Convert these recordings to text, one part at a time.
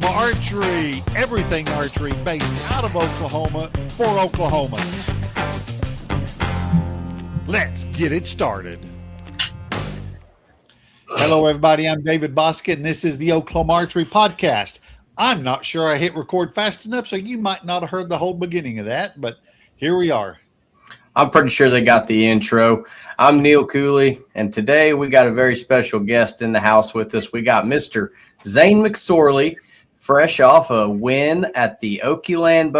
Oklahoma Archery, everything archery based out of Oklahoma for Oklahoma. Let's get it started. Hello, everybody. I'm David Bosca, and this is the Oklahoma Archery Podcast. I'm not sure I hit record fast enough, so you might not have heard the whole beginning of that, but here we are. I'm pretty sure they got the intro. I'm Neil Cooley, and today we got a very special guest in the house with us. We got Mr. Zane McSorley, fresh off a win at the Okie-Land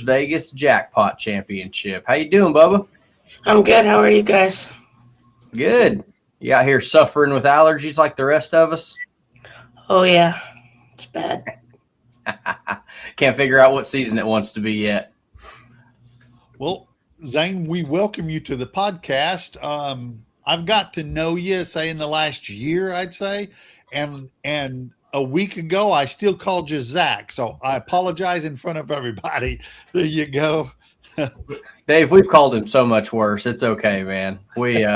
Vegas Jackpot Championship. How you doing, Bubba? I'm good. How are you guys? Good. You out here suffering with allergies like the rest of us? Oh, yeah. It's bad. Can't figure out what season it wants to be yet. Well, Zane, we welcome you to the podcast. I've got to know you, say, in the last year, I'd say. And a week ago, I still called you Zach. So I apologize in front of everybody. There you go. Dave, we've called him so much worse. It's okay, man. We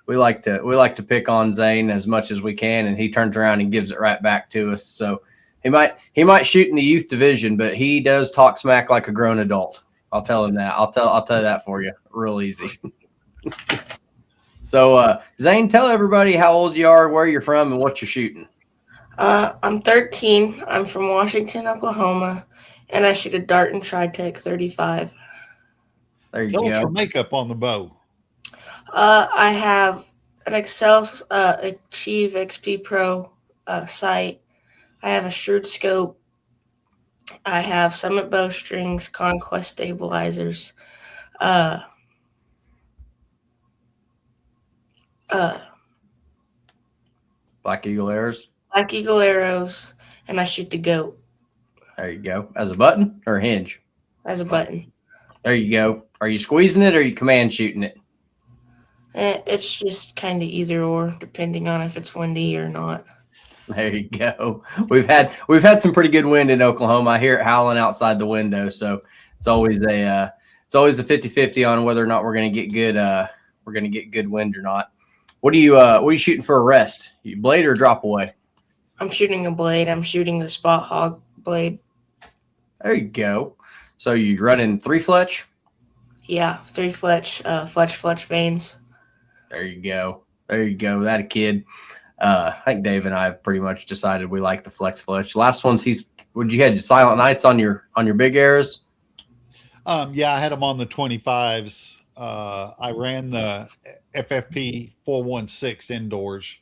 like to pick on Zane as much as we can, and he turns around and gives it right back to us. So he might shoot in the youth division, but he does talk smack like a grown adult. I'll tell him that. I'll tell you that for you, real easy. So Zane, tell everybody how old you are, where you're from, and what you're shooting. I'm 13. I'm from Washington, Oklahoma, and I shoot a Darton Tritech 35. There you Tell go. us your makeup on the bow. I have an Excel Achieve XP Pro sight. I have a Shrewd scope. I have Summit bowstrings, Conquest stabilizers. Black Eagle arrows. Black Eagle arrows, and I shoot the goat. There you go. As a button or a hinge? As a button. There you go. Are you squeezing it or are you command shooting it? It's just kind of either or, depending on if it's windy or not. There you go. We've had some pretty good wind in Oklahoma. I hear it howling outside the window, so it's always a 50-50 on whether or not we're going to get good wind or not. What are you shooting for a rest? You blade or drop away? I'm shooting a blade. I'm shooting the Spot Hog blade. There you go. So you running 3 fletch? Yeah, 3 fletch vanes. There you go. That a kid. I think Dave and I have pretty much decided we like the flex fletch. Last one's would you had Silent Nights on your big arrows? Yeah, I had them on the 25s. I ran the FFP 416 indoors,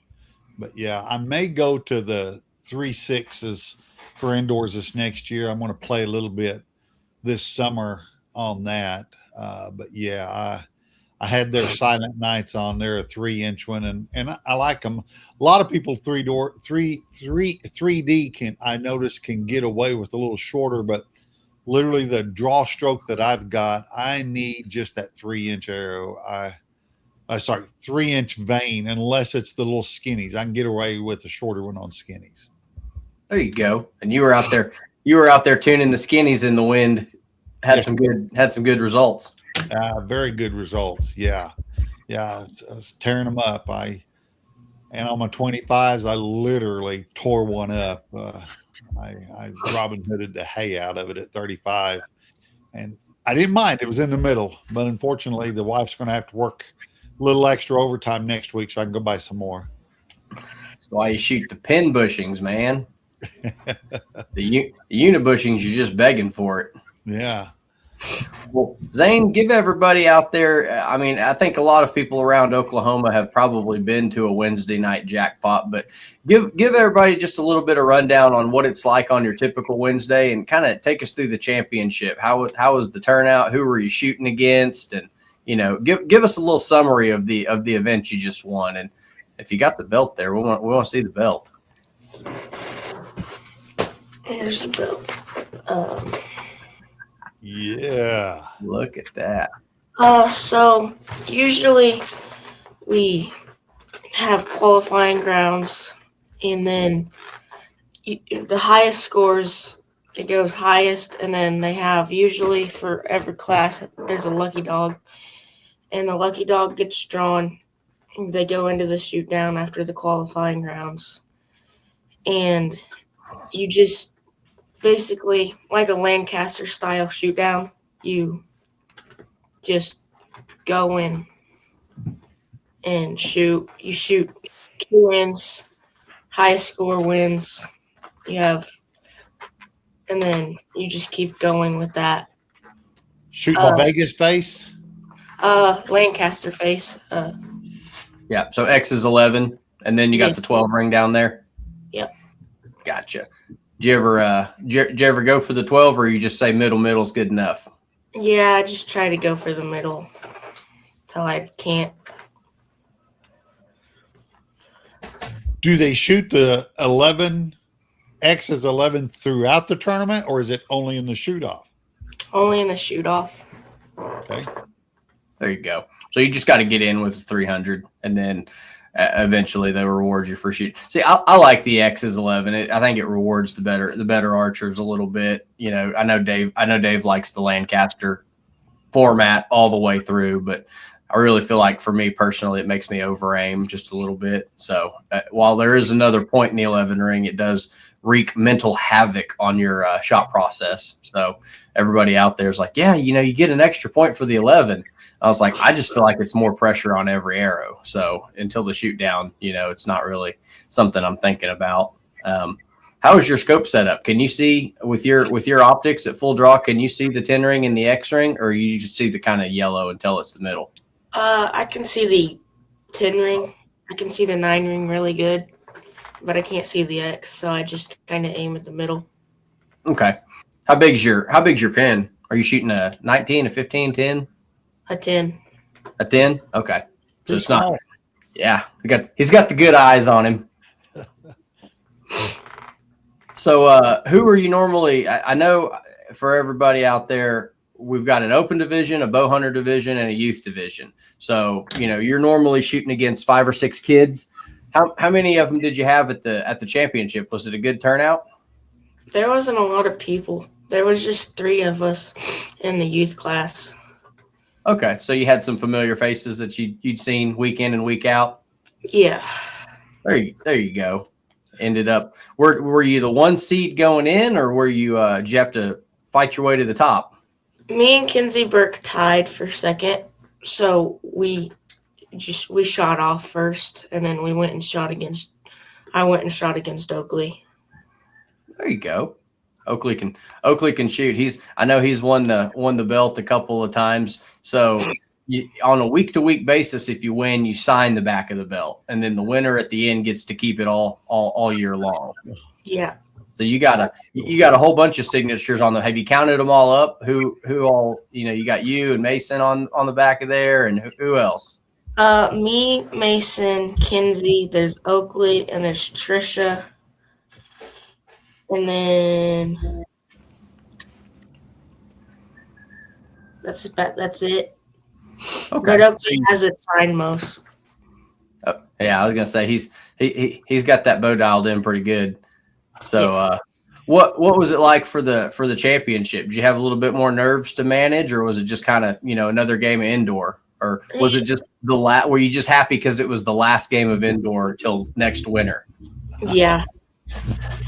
but yeah, I may go to the 3.6s for indoors this next year. I'm going to play a little bit this summer on that. But yeah, I had their Silent Nights on. They're a 3-inch one, and I like them. A lot of people 3D can get away with a little shorter, but literally the draw stroke that I've got, I need just that 3-inch arrow. 3-inch vane, unless it's the little skinnies. I can get away with a shorter one on skinnies. There you go. And you were out there tuning the skinnies in the wind. Had some good results. Very good results. Yeah. I was tearing them up. And on my 25s, I literally tore one up. I Robin Hooded the hay out of it at 35, and I didn't mind. It was in the middle, but unfortunately, the wife's going to have to work a little extra overtime next week, so I can go buy some more. That's why you shoot the pin bushings, man. the unit bushings, you're just begging for it. Yeah. Well, Zane, give everybody out there, I mean, I think a lot of people around Oklahoma have probably been to a Wednesday night jackpot, but give everybody just a little bit of rundown on what it's like on your typical Wednesday and kind of take us through the championship. How was the turnout? Who were you shooting against? And, give us a little summary of the event you just won. And if you got the belt there, we want to see the belt. Here's the belt. Yeah. Look at that. So usually we have qualifying grounds, and then the highest scores, it goes highest, and then they have usually for every class there's a lucky dog, and the lucky dog gets drawn. They go into the shoot down after the qualifying rounds, and you just basically, like a Lancaster style shoot down, you just go in and shoot. You shoot 2 wins, highest score wins. You have, and then you just keep going with that. Shoot my Vegas face. Lancaster face. Yeah. So X is 11, and then you got Yes. the 12 ring down there. Yep. Gotcha. Do you ever go for the 12, or you just say middle's good enough? Yeah, I just try to go for the middle till I can't. Do they shoot the 11 X is 11 throughout the tournament, or is it only in the shoot off? Only in the shoot off. Okay. There you go. So you just got to get in with 300, and then eventually they reward you for shooting. See, I like the X's 11. I think it rewards the better archers a little bit. You know, I know Dave likes the Lancaster format all the way through, but I really feel like for me personally, it makes me over aim just a little bit. So while there is another point in the 11 ring, it does wreak mental havoc on your shot process. So everybody out there is like, yeah, you know, you get an extra point for the 11. I was like, I just feel like it's more pressure on every arrow. So until the shoot down, you know, it's not really something I'm thinking about. How is your scope setup? Can you see with your optics at full draw? Can you see the 10 ring and the X ring, or you just see the kind of yellow until it's the middle? I can see the 10 ring. I can see the 9 ring really good, but I can't see the X, so I just kind of aim at the middle. Okay. How big's your pin? Are you shooting a 19, a 15, 10? A 10. A 10? Okay. So it's not. Small. Yeah. He's got the good eyes on him. So who are you normally? I know for everybody out there, we've got an open division, a bow hunter division, and a youth division. So, you know, you're normally shooting against 5 or 6 kids. How many of them did you have at the championship? Was it a good turnout? There wasn't a lot of people. There was just 3 of us in the youth class. Okay, so you had some familiar faces that you'd seen week in and week out. Yeah. There you go. Ended up. Were you the 1 seed going in, or were you? Did you have to fight your way to the top? Me and Kinsey Burke tied for second, so we shot off first, and then I went and shot against Oakley. There you go. Oakley can shoot. I know he's won the belt a couple of times. So on a week-to-week basis, if you win, you sign the back of the belt, and then the winner at the end gets to keep it all year long. Yeah. So you got a whole bunch of signatures on them. Have you counted them all up? Who all, you know, you got you and Mason on the back of there, and who else? Me, Mason, Kinsey, there's Oakley, and there's Trisha. And then that's it. Okay. Red Oakley has it signed most. Oh, yeah, I was gonna say he's got that bow dialed in pretty good. So what was it like for the championship? Did you have a little bit more nerves to manage, or was it just kind of, you know, another game of indoor? Or was it just were you just happy because it was the last game of indoor till next winter? Yeah.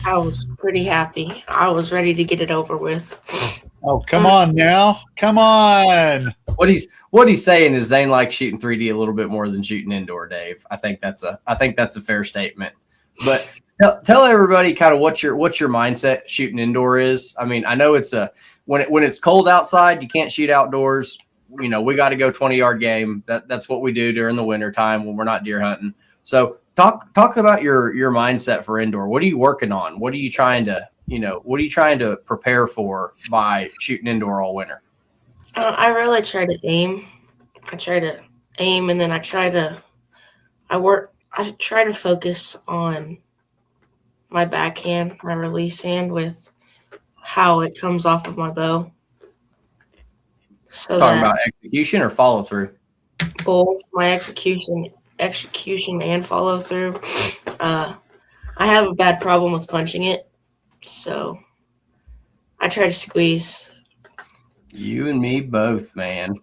I was pretty happy. I was ready to get it over with. Oh, come on now. Come on. What he's saying is Zane likes shooting 3D a little bit more than shooting indoor, Dave. I think that's a fair statement. But tell everybody kind of what your mindset shooting indoor is. I mean, I know it's when it's cold outside, you can't shoot outdoors. You know, we got to go 20-yard game. That's what we do during the winter time when we're not deer hunting. So talk about your mindset for indoor. What are you working on? What are you trying to prepare for by shooting indoor all winter? I really try to aim. And then I try to focus on my backhand, my release hand, with how it comes off of my bow. So Talking about execution or follow through? Both my execution and follow through. I have a bad problem with punching it, so I try to squeeze. You and me both, man.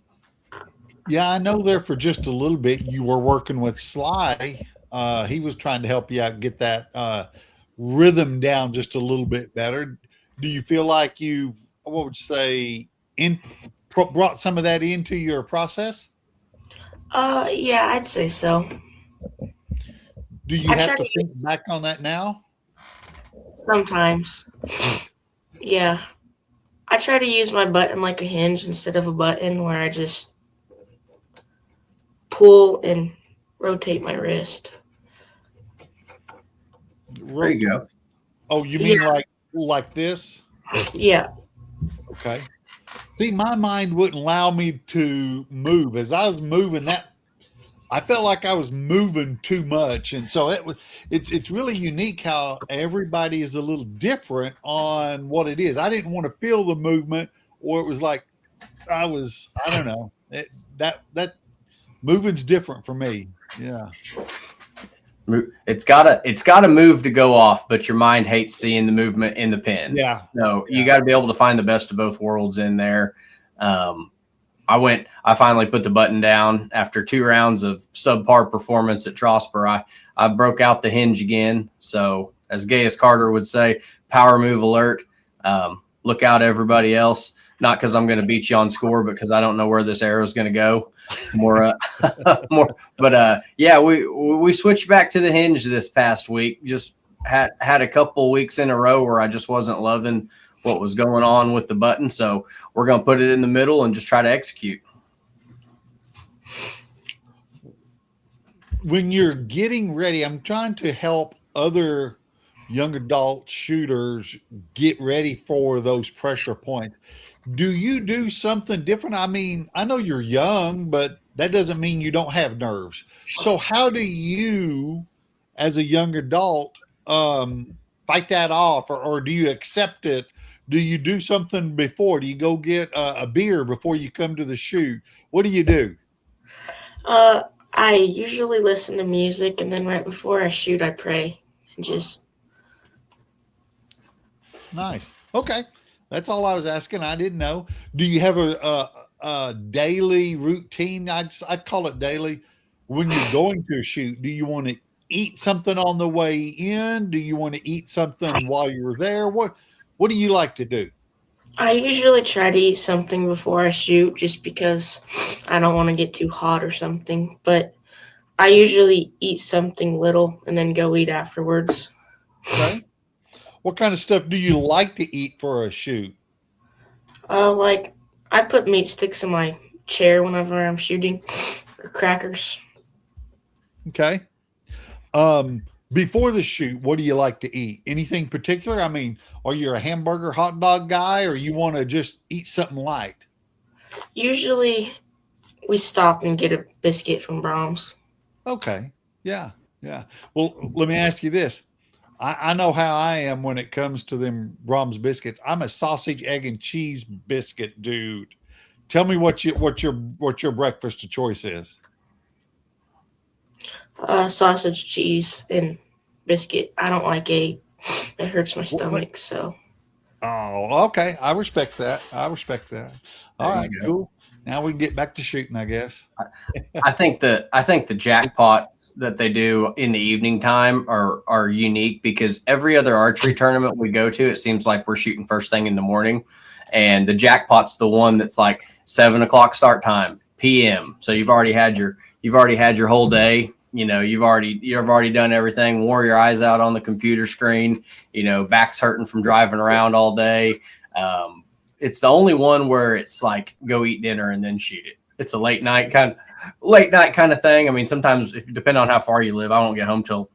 Yeah, I know there for just a little bit you were working with Sly. He was trying to help you out, get that rhythm down just a little bit better. Do you feel like you've, what would you say, brought some of that into your process? Yeah, I'd say so. Do you I have try to to think back on that now? sometimes. Yeah. I try to use my button like a hinge instead of a button where I just pull and rotate my wrist. There you go. Oh, you mean Yeah. like this? Yeah. Okay. See, my mind wouldn't allow me to move. As I was moving that, I felt like I was moving too much. And so it's really unique how everybody is a little different on what it is. I didn't want to feel the movement, or it was like I don't know. That moving's different for me. Yeah. It's gotta move to go off, but your mind hates seeing the movement in the pin. Yeah. So you got to be able to find the best of both worlds in there. I finally put the button down after 2 rounds of subpar performance at Trosper. I broke out the hinge again. So as Gaius Carter would say, power move alert. Look out, everybody else. Not because I'm going to beat you on score, but because I don't know where this arrow is going to go. Yeah, we switched back to the hinge this past week. Just had a couple weeks in a row where I just wasn't loving what was going on with the button. So we're going to put it in the middle and just try to execute. When you're getting ready, I'm trying to help other young adult shooters get ready for those pressure points. Do you do something different? I mean, I know you're young, but that doesn't mean you don't have nerves. So how do you, as a young adult, fight that off, or do you accept it? Do you do something before? Do you go get a beer before you come to the shoot? What do you do? I usually listen to music, and then right before I shoot, I pray and just. Nice. Okay. That's all I was asking. I didn't know. Do you have a daily routine? I'd call it daily. When you're going to a shoot, do you want to eat something on the way in? Do you want to eat something while you're there? What do you like to do? I usually try to eat something before I shoot just because I don't want to get too hot or something. But I usually eat something little and then go eat afterwards. Okay. What kind of stuff do you like to eat for a shoot? Like I put meat sticks in my chair whenever I'm shooting, or crackers. Okay. Before the shoot, what do you like to eat? Anything particular? I mean, are you a hamburger, hot dog guy, or you want to just eat something light? Usually, we stop and get a biscuit from Brahms. Okay. Yeah. Yeah. Well, let me ask you this. I know how I am when it comes to them Brahms biscuits. I'm a sausage, egg, and cheese biscuit dude. Tell me what your breakfast of choice is. Sausage, cheese, and biscuit. I don't like egg. It hurts my stomach, so. Oh, okay. I respect that. All right, cool. Now we can get back to shooting, I guess. I think the jackpots that they do in the evening time are unique because every other archery tournament we go to, it seems like we're shooting first thing in the morning, and the jackpot's the one that's like 7 o'clock start time p.m. So you've already had your whole day. You know, you've already done everything. Wore your eyes out on the computer screen. You know, back's hurting from driving around all day. It's the only one where it's like go eat dinner and then shoot it. It's a late night kind of thing. I mean, sometimes depending on how far you live, I won't get home till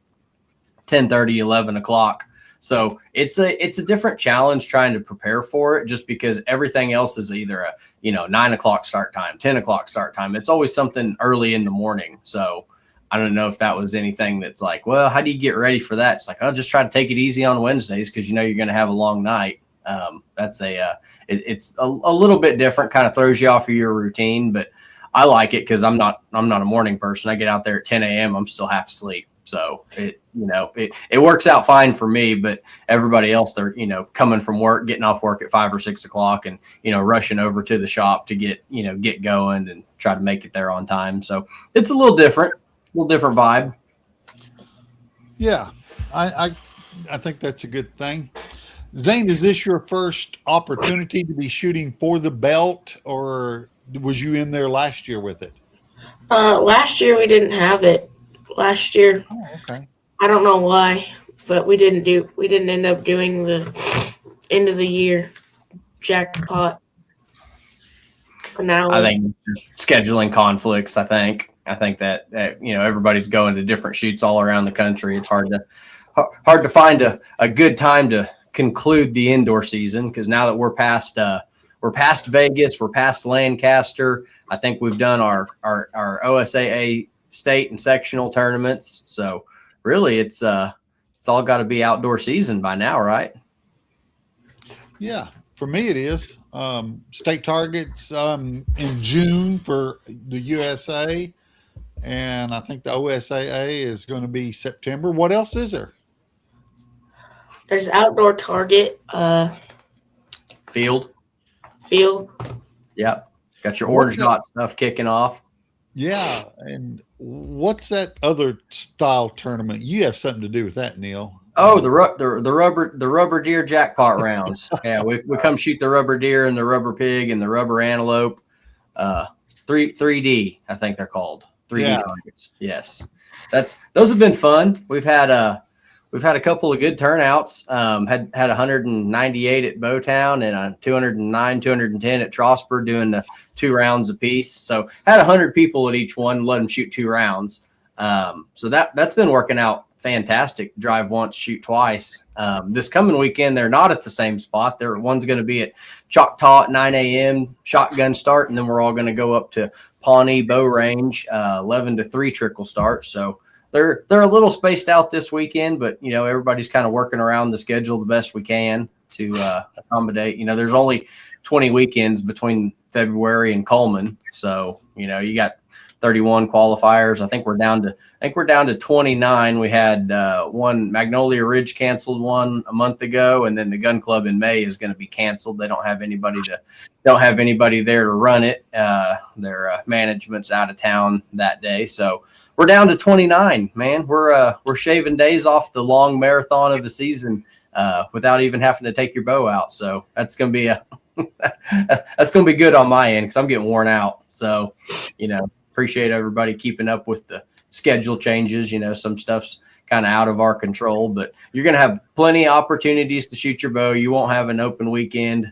10:30, 11 o'clock. So it's a different challenge trying to prepare for it, just because everything else is either a 9 o'clock start time, 10 o'clock start time. It's always something early in the morning. So I don't know if that was anything that's like, well, how do you get ready for that? It's like, I'll just try to take it easy on Wednesdays because you're going to have a long night. It's a little bit different, kind of throws you off of your routine, but I like it because I'm not a morning person. I get out there at 10 a.m. I'm still half asleep. So it works out fine for me, but everybody else, they're, coming from work, getting off work at 5 or 6 o'clock and, rushing over to the shop to get going and try to make it there on time. So it's a little different vibe. Yeah. I think that's a good thing. Zane, is this your first opportunity to be shooting for the belt, or was you in there last year with it? Last year we didn't have it. Last year, Oh, okay. I don't know why, but we didn't end up doing the end of the year jackpot finale. I think just scheduling conflicts. I think that everybody's going to different shoots all around the country. It's hard to find a good time to conclude the indoor season, because now that we're past Vegas, we're past Lancaster. I think we've done our OSAA state and sectional tournaments. So really, it's all got to be outdoor season by now, right? Yeah, for me it is. State targets in June for the USA, and I think the OSAA is going to be September. What else is there? There's outdoor target, Field. Yep. Got your orange dot stuff kicking off. Yeah, and what's that other style tournament? You have something to do with that, Neil. Oh, the rubber deer jackpot rounds. Yeah, we come shoot the rubber deer and the rubber pig and the rubber antelope. 3D, I think they're called. 3D targets. Yes, those have been fun. We've had a couple of good turnouts. Had 198 at Bowtown and 209, 210 at Trosper, doing the 2 rounds apiece. So had 100 people at each one. Let them shoot 2 rounds. So that's been working out fantastic. Drive once, shoot twice. This coming weekend, they're not at the same spot. One's going to be at Choctaw at 9 a.m. shotgun start, and then we're all going to go up to Pawnee Bow Range 11 to 3 trickle start. So they're a little spaced out this weekend, but everybody's kind of working around the schedule the best we can to accommodate. There's only 20 weekends between February and Coleman, so you got 31 qualifiers. I think we're down to 29. We had one Magnolia Ridge canceled one a month ago, and then the Gun Club in May is going to be canceled. They don't have anybody there to run it. Their management's out of town that day, so we're down to 29. Man, we're shaving days off the long marathon of the season without even having to take your bow out. So that's going to be that's going to be good on my end, because I'm getting worn out. So appreciate everybody keeping up with the schedule changes. Some stuff's kind of out of our control, but you're going to have plenty of opportunities to shoot your bow. You won't have an open weekend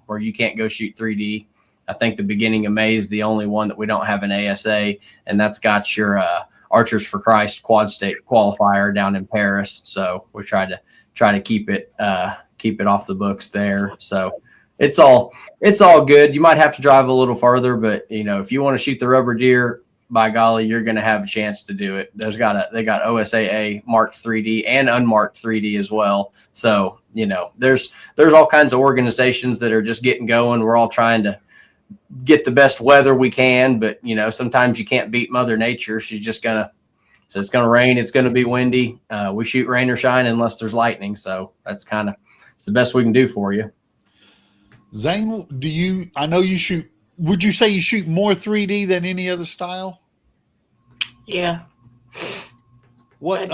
where you can't go shoot 3D. I think the beginning of May is the only one that we don't have an ASA, and that's got your Archers for Christ quad state qualifier down in Paris. So we try to keep it off the books there. So it's all good. You might have to drive a little farther, but if you want to shoot the rubber deer, by golly, you're going to have a chance to do it. They got OSAA marked 3D and unmarked 3D as well. So there's all kinds of organizations that are just getting going. We're all trying to get the best weather we can, but sometimes you can't beat Mother Nature. She's just so it's gonna rain, it's gonna be windy. We shoot rain or shine unless there's lightning. So it's the best we can do for you. Zane, I know you shoot, would you say you shoot more 3D than any other style? Yeah. What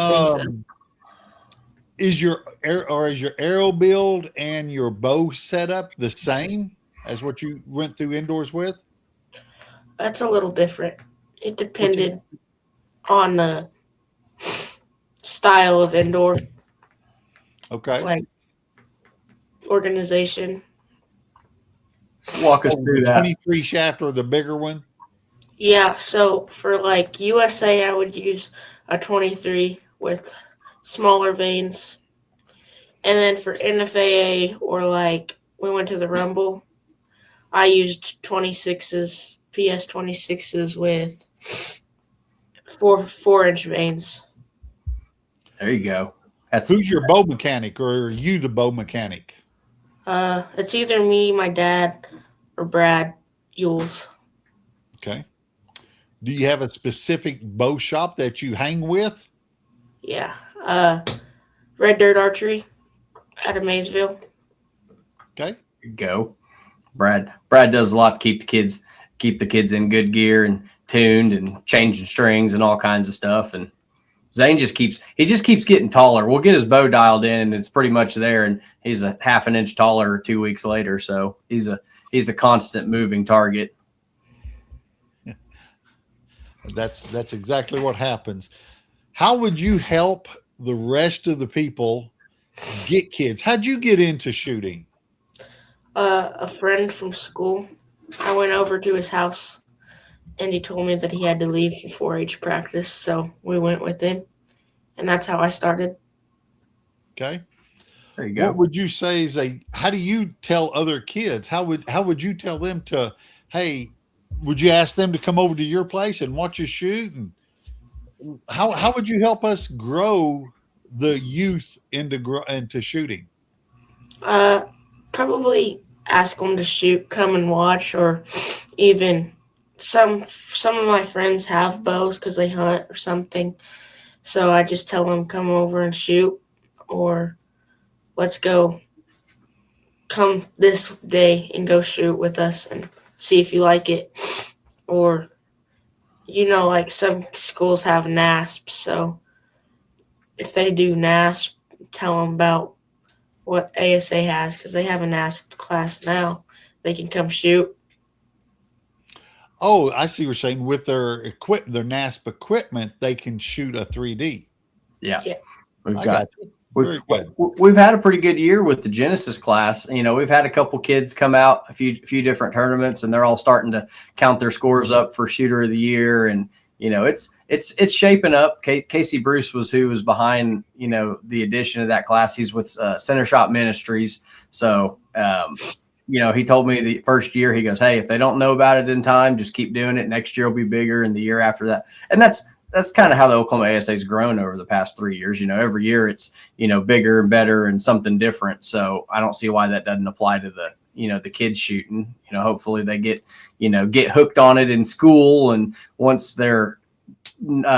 is your arrow build and your bow setup the same as what you went through indoors with? That's a little different. It depended on the style of indoor. Okay. Like organization. Walk us through that. 23 shaft or the bigger one? Yeah, so for like USA, I would use a 23 with smaller vanes. And then for NFAA, or like we went to the Rumble, I used 26s, PS 26s with 4-inch vanes. There you go. Who's your bow mechanic, or are you the bow mechanic? It's either me, my dad, or Brad Yules. Okay. Do you have a specific bow shop that you hang with? Yeah. Red Dirt Archery out of Maysville. Okay. Go. Brad does a lot to keep the kids in good gear and tuned and changing strings and all kinds of stuff. And Zane just keeps getting taller. We'll get his bow dialed in, and it's pretty much there. And he's a half an inch taller 2 weeks later. So he's a constant moving target. That's exactly what happens. How would you help the rest of the people get kids? How'd you get into shooting? A friend from school. I went over to his house, and he told me that he had to leave for 4-H practice, so we went with him, and that's how I started. Okay. There you go. What would you say is how do you tell other kids? How would you tell them to, hey, would you ask them to come over to your place and watch you shoot? And how would you help us grow the youth into shooting? Probably ask them to shoot, come and watch, or even some of my friends have bows because they hunt or something. So I just tell them come over and shoot, or let's go. Come this day and go shoot with us and see if you like it. Or, like some schools have NASP, so if they do NASP, tell them about what ASA has, because they have a NASP class now. They can come shoot. Oh, I see what you're saying. With their NASP equipment, they can shoot a 3D. Yeah. We've We've had a pretty good year with the Genesis class. We've had a couple kids come out, a few different tournaments, and they're all starting to count their scores up for shooter of the year. And it's shaping up. Casey Bruce who was behind the addition of that class. He's with Center Shot Ministries. So he told me the first year, he goes, hey, if they don't know about it in time, just keep doing it. Next year will be bigger, and the year after that. And that's kind of how the Oklahoma ASA has grown over the past 3 years. Every year it's, bigger and better and something different. So I don't see why that doesn't apply to the kids shooting. Hopefully they get hooked on it in school. And once their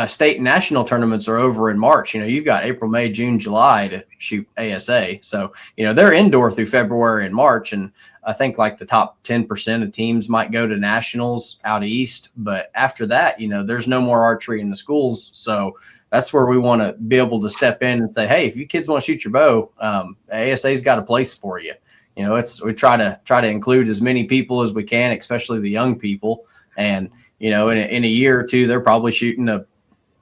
state and national tournaments are over in March, you've got April, May, June, July to shoot ASA. So, they're indoor through February and March. And I think like the top 10% of teams might go to nationals out east. But after that, there's no more archery in the schools. So that's where we want to be able to step in and say, hey, if you kids want to shoot your bow, ASA's got a place for you. We try to include as many people as we can, especially the young people. And, in a year or two, they're probably shooting a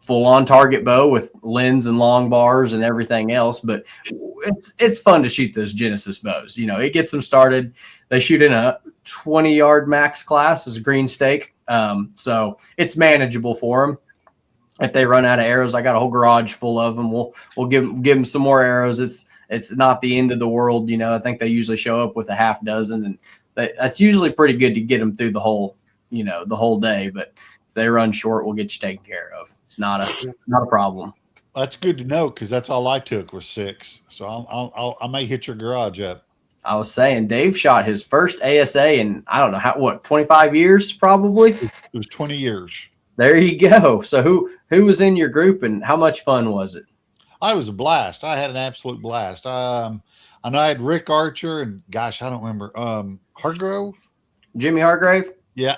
full-on target bow with lens and long bars and everything else. But it's fun to shoot those Genesis bows. It gets them started. They shoot in a 20-yard max class as a green stake. So it's manageable for them. If they run out of arrows, I got a whole garage full of them. We'll give them some more arrows. It's not the end of the world. I think they usually show up with a half dozen, and that's usually pretty good to get them through the whole day. But if they run short, we'll get you taken care of. It's not a problem. That's good to know, because that's all I took was 6. So I may hit your garage up. I was saying Dave shot his first ASA in, I don't know 25 years probably. It was 20 years. There you go. So who was in your group, and how much fun was it? I was a blast. I had an absolute blast. I know I had Rick Archer and gosh, I don't remember. Jimmy Hargrave. Yeah,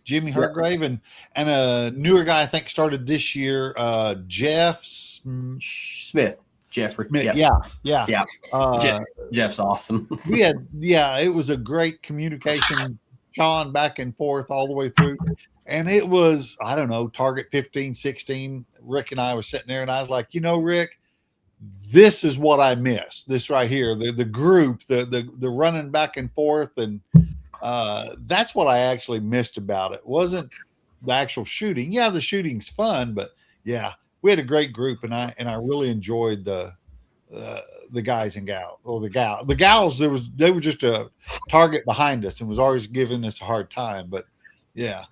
Jimmy Hargrave, and a newer guy I think started this year, Jeff Smith. Jeffrey. Smith. Yep. Yeah. Jeff's awesome. It was a great communication, Sean, back and forth all the way through. And it was, I don't know, target 15, 16. Rick and I were sitting there, and I was like, Rick, this is what I miss. This right here, the group, the running back and forth, and that's what I actually missed about it. Wasn't the actual shooting. Yeah, the shooting's fun, but yeah, we had a great group, and I really enjoyed the guys and gals, or the gals. They were just a target behind us and was always giving us a hard time. But yeah.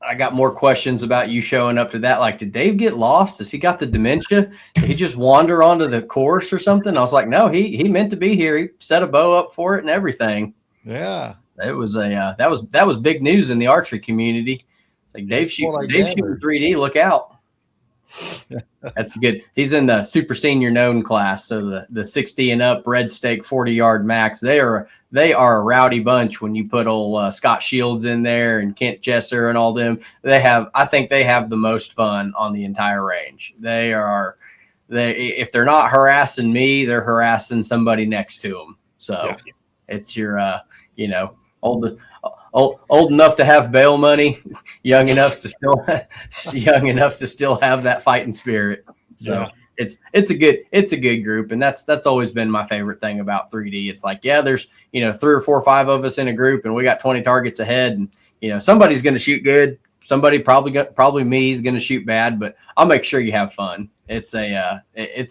I got more questions about you showing up to that. Like, did Dave get lost? Has he got the dementia? Did he just wander onto the course or something? I was like, no, he meant to be here. He set a bow up for it and everything. Yeah. It was that was big news in the archery community. It's like Dave shooting 3D. Look out. That's good. He's in the super senior known class, so the 60 and up red stake 40-yard max. They are a rowdy bunch. When you put old Scott Shields in there and Kent Jesser and all them, I think they have the most fun on the entire range. If they're not harassing me, they're harassing somebody next to them. So it's your old enough to have bail money, young enough to still have that fighting spirit. So it's a good group, and that's always been my favorite thing about 3D. It's like, there's 3 or 4 or 5 of us in a group, and we got 20 targets ahead, and somebody's going to shoot good. Somebody probably me is going to shoot bad, but I'll make sure you have fun. It's a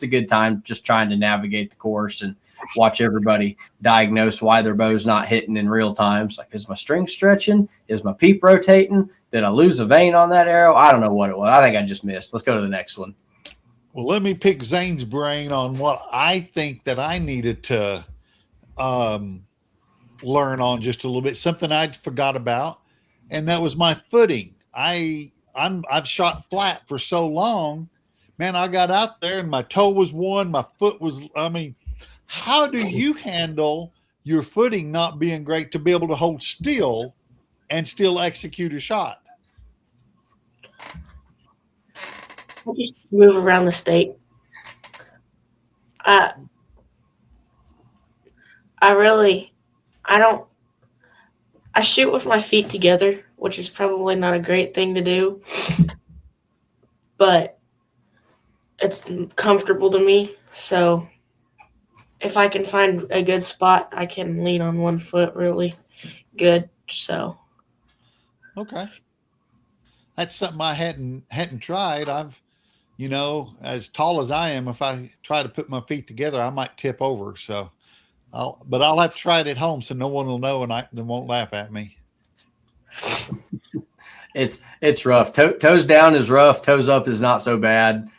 good time just trying to navigate the course and watch everybody diagnose why their bow's not hitting in real time. It's like, is my string stretching? Is my peep rotating? Did I lose a vein on that arrow? I don't know what it was. I think I just missed. Let's go to the next one. Well, let me pick Zane's brain on what I think that I needed to learn on just a little bit. Something I forgot about, and that was my footing. I've shot flat for so long, man. I got out there and my toe was one, my foot was. How do you handle your footing not being great to be able to hold still and still execute a shot? I just move around the state. I shoot with my feet together, which is probably not a great thing to do, but it's comfortable to me. So if I can find a good spot, I can lean on one foot really good. So, okay, that's something I hadn't tried. I've, as tall as I am, if I try to put my feet together, I might tip over. So, I'll have to try it at home so no one will know and they won't laugh at me. It's rough. Toes down is rough. Toes up is not so bad.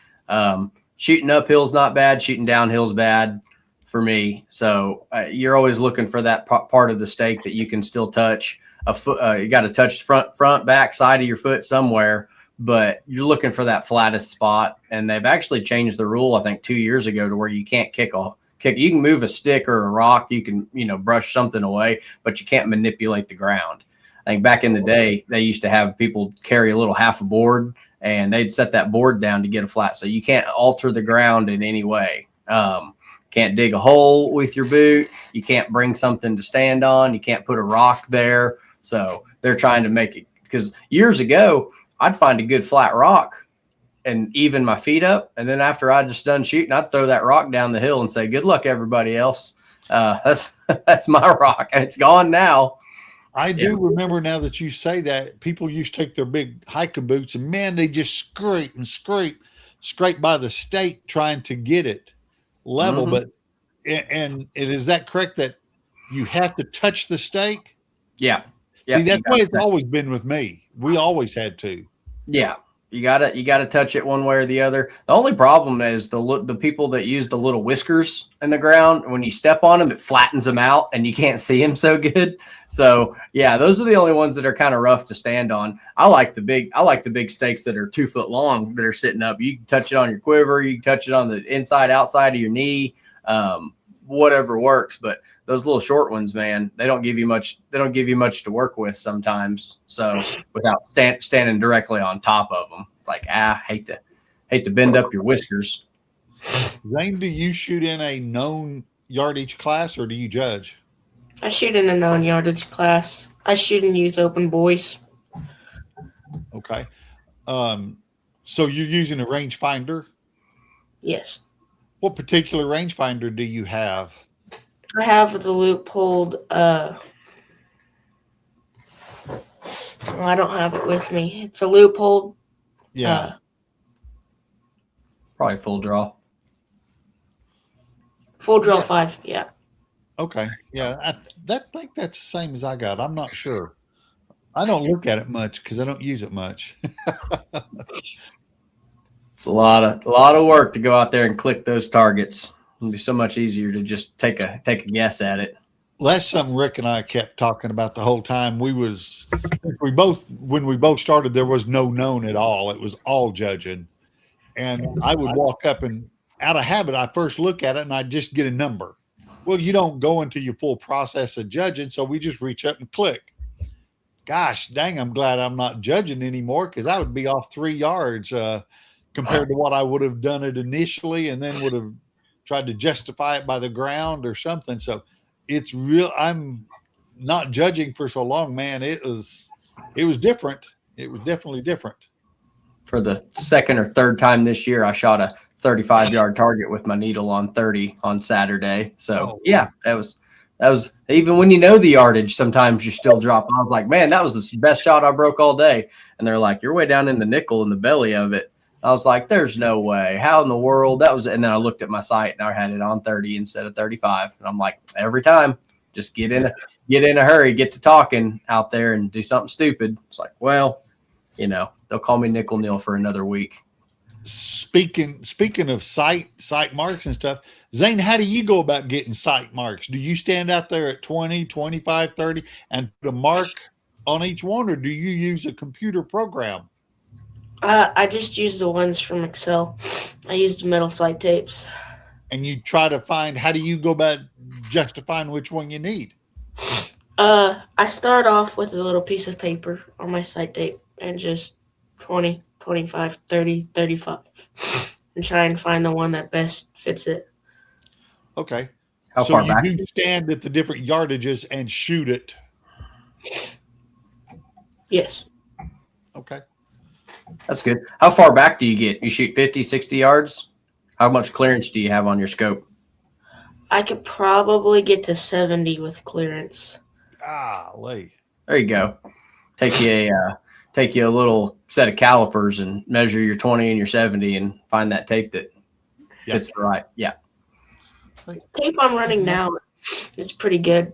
Shooting uphill's not bad. Shooting downhill's bad for me. So you're always looking for that part of the stake that you can still touch a foot. You got to touch front, back, side of your foot somewhere, but you're looking for that flattest spot. And they've actually changed the rule, I think 2 years ago, to where you can't kick. You can move a stick or a rock. You can, brush something away, but you can't manipulate the ground. I think back in the day, they used to have people carry a little half a board and they'd set that board down to get a flat. So you can't alter the ground in any way. Can't dig a hole with your boot. You can't bring something to stand on. You can't put a rock there. So they're trying to make it, because years ago, I'd find a good flat rock and even my feet up. And then after I just done shooting, I'd throw that rock down the hill and say, good luck, everybody else. That's my rock. And it's gone now. I do remember, now that you say that, people used to take their big hiking boots and, man, they just scrape by the stake trying to get it level. But is that correct that you have to touch the stake? Yeah. See, that's the way it's always been with me. We always had to. Yeah. You gotta touch it one way or the other. The only problem is the people that use the little whiskers in the ground. When you step on them, it flattens them out, and you can't see them so good. So yeah, those are the only ones that are kind of rough to stand on. I like the big stakes that are 2 foot long that are sitting up. You can touch it on your quiver. You can touch it on the inside, outside of your knee. Whatever works. But those little short ones, man, they don't give you much to work with sometimes. So without standing directly on top of them, it's like, hate to bend up your whiskers. Zane, do you shoot in a known yardage class or do you judge? I shoot in a known yardage class. I shoot in youth open boys. Okay. So you're using a rangefinder? Yes. What particular rangefinder do you have? I have the Leupold. I don't have it with me. It's a Leupold. Yeah. Probably full draw. Full draw 5. Yeah. Okay. Yeah. I think that's the same as I got. I'm not sure. I don't look at it much because I don't use it much. It's a lot of work to go out there and click those targets. It'd be so much easier to just take a guess at it. Well, that's something Rick and I kept talking about the whole time. When we both started, there was no known at all. It was all judging. and I would walk up and out of habit, I first look at it and I just get a number. Well, you don't go into your full process of judging, so we just reach up and click. Gosh dang, I'm glad I'm not judging anymore, because I would be off 3 yards compared to what I would have done it initially, and then would have tried to justify it by the ground or something. So it's real. I'm not judging for so long, man. It was different. It was definitely different. For the second or third time this year, I shot a 35-yard target with my needle on 30 on Saturday. So yeah, that was even when you know the yardage, sometimes you still drop. I was like, man, that was the best shot I broke all day. And they're like, you're way down in the nickel in the belly of it. I was like, there's no way. How in the world? That was, and then I looked at my sight and I had it on 30 instead of 35. And I'm like, every time, just get in a hurry, get to talking out there and do something stupid. It's like, well, you know, they'll call me Nickel Neil for another week. Speaking of sight marks and stuff, Zane, how do you go about getting sight marks? Do you stand out there at 20, 25, 30 and put a mark on each one, or do you use a computer program? I just use the ones from Excel. I use the metal sight tapes. And you try to find, how do you go about justifying which one you need? I start off with a little piece of paper on my sight tape and just 20, 25, 30, 35, and try and find the one that best fits it. Okay. How so far you back? do stand at the different yardages and shoot it. Yes. Okay. That's good. How far back do you get? You shoot 50, 60 yards? How much clearance do you have on your scope? I could probably get to 70 with clearance. Golly. There you go. Take you a little set of calipers and measure your 20 and your 70 and find that tape that fits the right. Yeah. Tape I'm running now is pretty good.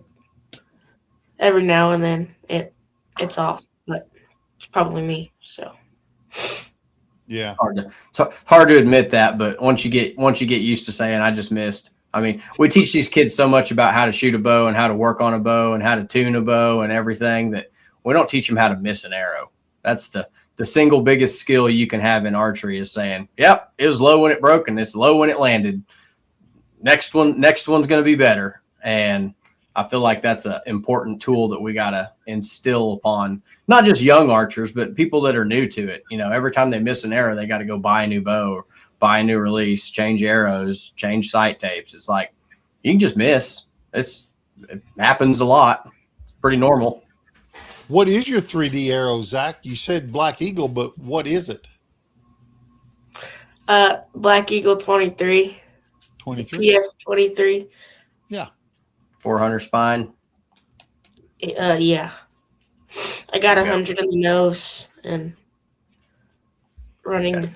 Every now and then it's off, but it's probably me. So yeah, it's hard to admit that, but once you get used to saying I just missed. I mean, we teach these kids so much about how to shoot a bow and how to work on a bow and how to tune a bow and everything that we don't teach them how to miss an arrow. That's the single biggest skill you can have in archery is saying, yep, it was low when it broke and it's low when it landed. Next one's going to be better. And I feel like that's an important tool that we got to instill upon not just young archers, but people that are new to it. You know, every time they miss an arrow, they got to go buy a new bow, or buy a new release, change arrows, change sight tapes. It's like, you can just miss. It happens a lot. It's pretty normal. What is your 3D arrow, Zach? You said Black Eagle, but what is it? Black Eagle 23. 23? PS 23. Yeah. 400 spine. Yeah. I got 100 in the nose and running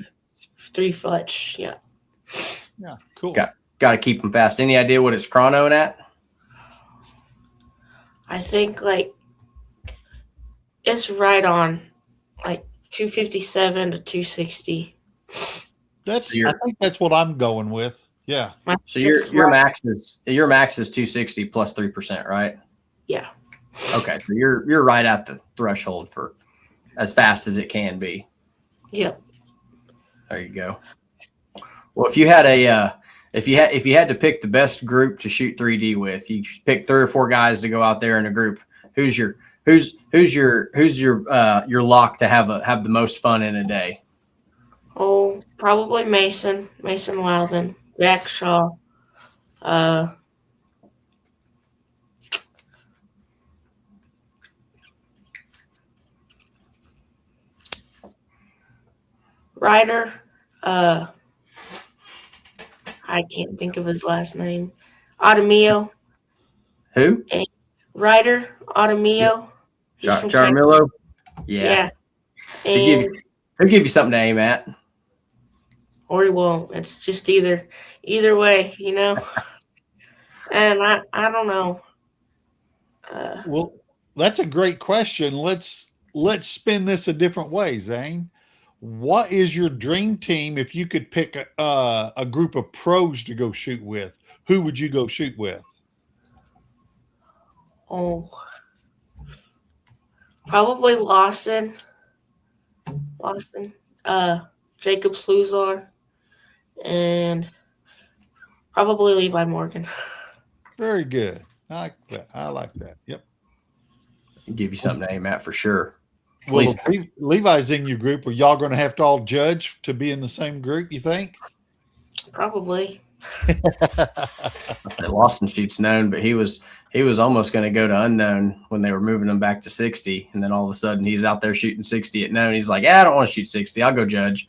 3 fletch. Yeah. Yeah, cool. Got to keep them fast. Any idea what it's chronoing at? I think it's right on 257 to 260. I think that's what I'm going with. Yeah. So your max is 260 plus 3%, right? Yeah. Okay, so you're right at the threshold for as fast as it can be. Yep. There you go. Well, if you had if you had to pick the best group to shoot 3D with, you pick 3 or 4 guys to go out there in a group. Who's your lock to have the most fun in a day? Oh, probably Mason Loudon, Jack Shaw, Ryder, I can't think of his last name. Automio. Who? Ryder Automio. Charmillo. Yeah. And he'll give you something to aim at. Or he won't. It's just either way, you know. And I don't know. Well, that's a great question. Let's spin this a different way, Zane. What is your dream team if you could pick a group of pros to go shoot with? Who would you go shoot with? Oh, probably Lawson. Jacob Sluzar. and probably Levi Morgan. Very good. I like that. I like that. Yep. Give you something to aim at for sure. At Well, least if Levi's in your group, are y'all going to have to all judge to be in the same group, you think? Probably. Lost and Shoot's known, but he was almost going to go to unknown when they were moving him back to 60, and then all of a sudden he's out there shooting 60 at known. He's like, yeah, I don't want to shoot 60. I'll go judge.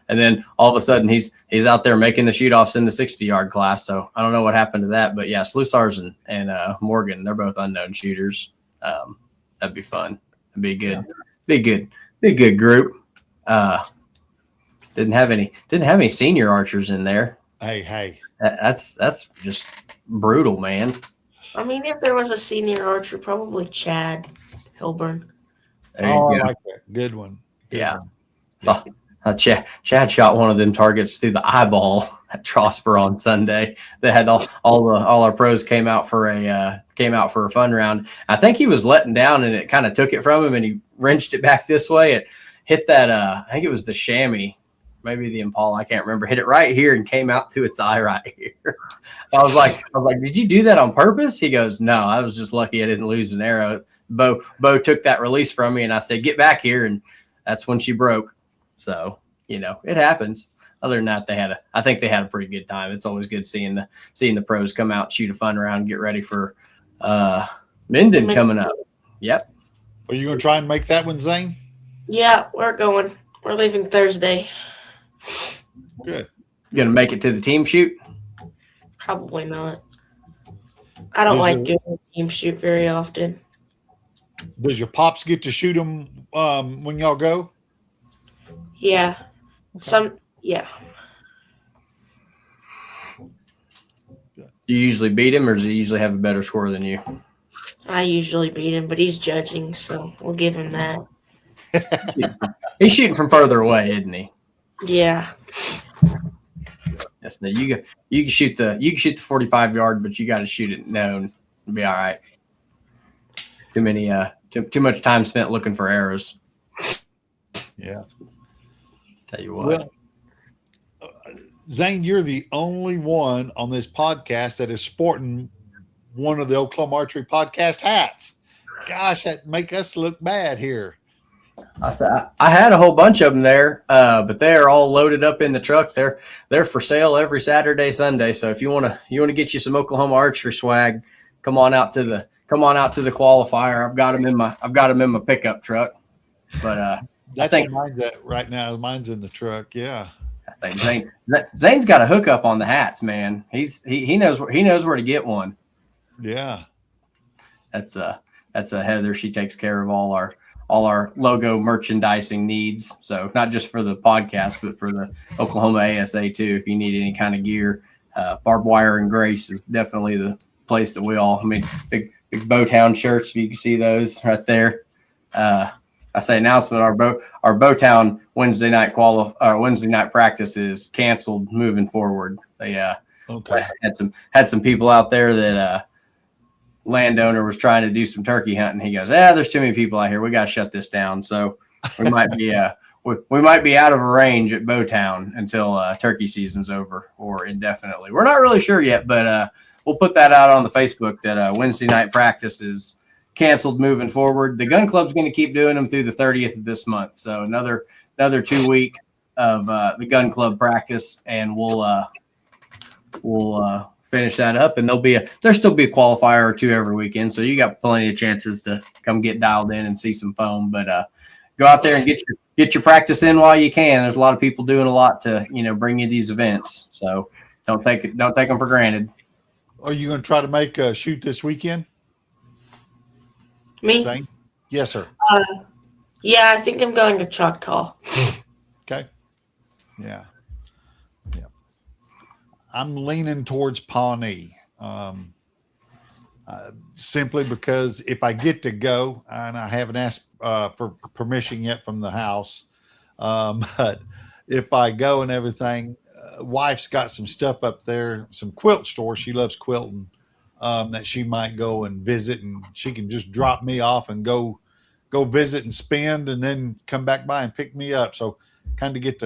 And then all of a sudden he's out there making the shoot offs in the 60-yard class. So I don't know what happened to that, but yeah, Sluisars and Morgan, they're both unknown shooters. That'd be fun. It'd be good. Be a good group. Didn't have any senior archers in there. Hey. That's just brutal, man. I mean, if there was a senior archer, probably Chad Hilburn. There you Oh, I go. like that. Good one. Good Yeah. one. So, Chad shot one of them targets through the eyeball at Trosper on Sunday. They had all our pros came out for a fun round. I think he was letting down and it kind of took it from him and he wrenched it back this way. It hit that I think it was the chamois, maybe the Impala, I can't remember. Hit it right here and came out through its eye right here. I was like, did you do that on purpose? He goes, no, I was just lucky I didn't lose an arrow. Bo took that release from me and I said, get back here, and that's when she broke. So, it happens. Other than that, I think they had a pretty good time. It's always good seeing the pros come out, shoot a fun round, get ready for Minden coming up. Yep. Are you going to try and make that one, Zane? Yeah, we're going. We're leaving Thursday. Good. You gonna make it to the team shoot? Probably not. I don't like doing a team shoot very often. Does your pops get to shoot them when y'all go? Yeah. Yeah. Do you usually beat him, or does he usually have a better score than you? I usually beat him, but he's judging, so we'll give him that. He's shooting from further away, isn't he? Yeah. Yes. No, you can shoot the 45-yard, but you got to shoot it known. It'll be all right. Too much time spent looking for arrows. Yeah. Tell you what. Well, Zane, you're the only one on this podcast that is sporting one of the Oklahoma Archery Podcast hats. Gosh, that make us look bad here. I had a whole bunch of them there, but they are all loaded up in the truck. They're for sale every Saturday, Sunday. So if you want to get you some Oklahoma archery swag, come on out to the qualifier. I've got them in my pickup truck. But I think mine's at right now. Mine's in the truck. Yeah. I think Zane's got a hookup on the hats, man. He knows where to get one. Yeah. That's a Heather. She takes care of all our logo merchandising needs. So not just for the podcast, but for the Oklahoma ASA too. If you need any kind of gear, Barbed Wire and Grace is definitely the place that big Bowtown shirts. If you can see those right there. I say announcement: our Bowtown Wednesday night practice is canceled moving forward. They had some people out there that landowner was trying to do some turkey hunting. He goes, there's too many people out here. We got to shut this down. So we might be we might be out of range at Bowtown until turkey season's over or indefinitely. We're not really sure yet, but we'll put that out on the Facebook that Wednesday night practice is canceled moving forward. The gun club's going to keep doing them through the 30th of this month. So another 2 week of the gun club practice, and we'll finish that up, and there'll still be a qualifier or two every weekend. So you got plenty of chances to come get dialed in and see some foam, but go out there and get your practice in while you can. There's a lot of people doing a lot to, bring you these events. So don't take them for granted. Are you going to try to make a shoot this weekend? Me? Zane? Yes, sir. Yeah, I think I'm going to Choctaw. Okay. Yeah. I'm leaning towards Pawnee, simply because if I get to go, and I haven't asked for permission yet from the house, but if I go and everything, wife's got some stuff up there, some quilt store. She loves quilting, that she might go and visit, and she can just drop me off and go visit and spend, and then come back by and pick me up. So kind of get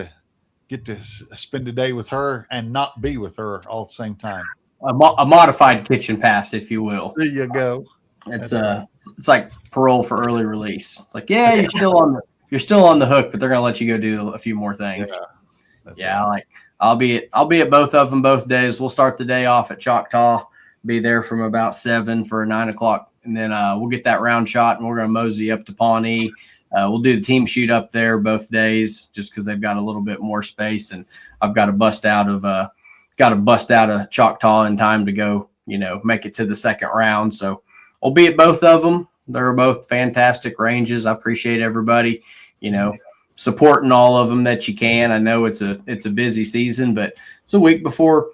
get to spend a day with her and not be with her all at the same time. A modified kitchen pass, if you will. There you go. It's like parole for early release. It's like, yeah, you're still on the hook, but they're gonna let you go do a few more things. Yeah, right. I'll be at both of them both days. We'll start the day off at Choctaw, be there from about 7 for a 9 o'clock, and then we'll get that round shot, and we're gonna mosey up to Pawnee. We'll do the team shoot up there both days, just because they've got a little bit more space, and I've got to bust out of Choctaw in time to go, make it to the second round. So I'll be at both of them. They're both fantastic ranges. I appreciate everybody, supporting all of them that you can. I know it's a busy season, but it's a week before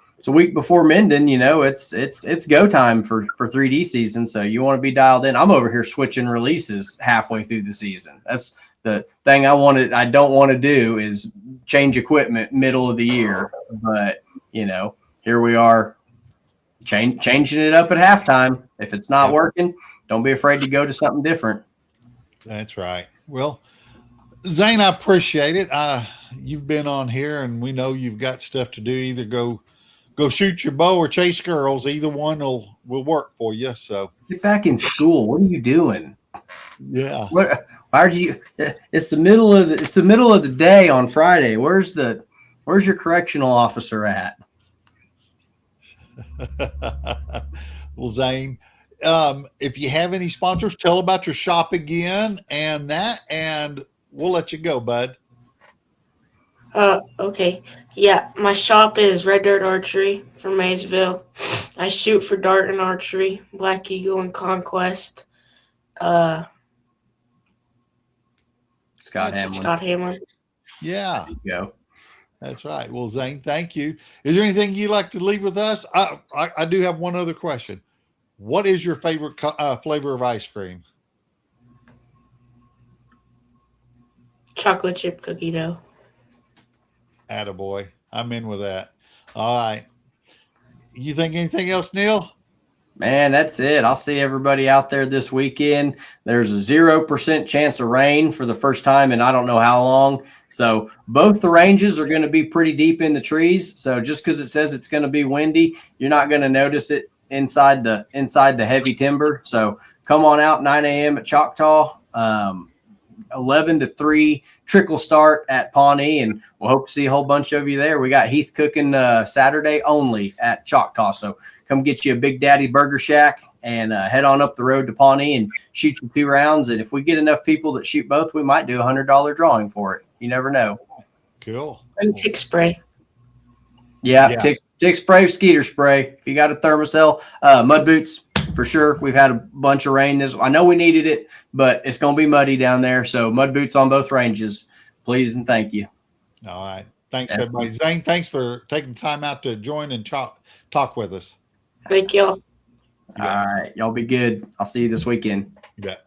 Minden. It's go time for 3D season. So you want to be dialed in. I'm over here switching releases halfway through the season. That's the thing I don't want to do is change equipment middle of the year. But here we are changing it up at halftime. If it's not working, don't be afraid to go to something different. That's right. Well, Zane, I appreciate it. You've been on here, and we know you've got stuff to do. Either go shoot your bow or chase girls. Either one will work for you. So get back in school. What are you doing? Yeah. Why are you? It's the middle of the day on Friday. Where's your correctional officer at? Well, Zane, if you have any sponsors, tell about your shop again and we'll let you go, bud. Okay. Yeah, my shop is Red Dirt Archery from Maysville. I shoot for Darton Archery, Black Eagle, and Conquest. Scott Hamlin. Yeah. There you go. That's right. Well, Zane, thank you. Is there anything you'd like to leave with us? I do have one other question. What is your favorite flavor of ice cream? Chocolate chip cookie dough. Attaboy. I'm in with that. All right. You think anything else, Neil? Man, that's it. I'll see everybody out there this weekend. There's a 0% chance of rain for the first time in I don't know how long. So both the ranges are going to be pretty deep in the trees. So just because it says it's going to be windy, you're not going to notice it inside the heavy timber. So come on out 9 a.m. at Choctaw, 11 to 3 trickle start at Pawnee, and we'll hope to see a whole bunch of you there. We got Heath cooking Saturday only at Choctaw. So come get you a Big Daddy Burger Shack and head on up the road to Pawnee and shoot your 2 rounds. And if we get enough people that shoot both, we might do a $100 drawing for it. You never know. Cool. And tick spray. Yeah. Tick spray, skeeter spray. If you got a thermocell, mud boots for sure. We've had a bunch of rain. I know we needed it, but it's going to be muddy down there. So mud boots on both ranges, please and thank you. All right. Thanks, everybody. Zane, thanks for taking time out to join and talk with us. Thank y'all. All right. Y'all be good. I'll see you this weekend. You bet.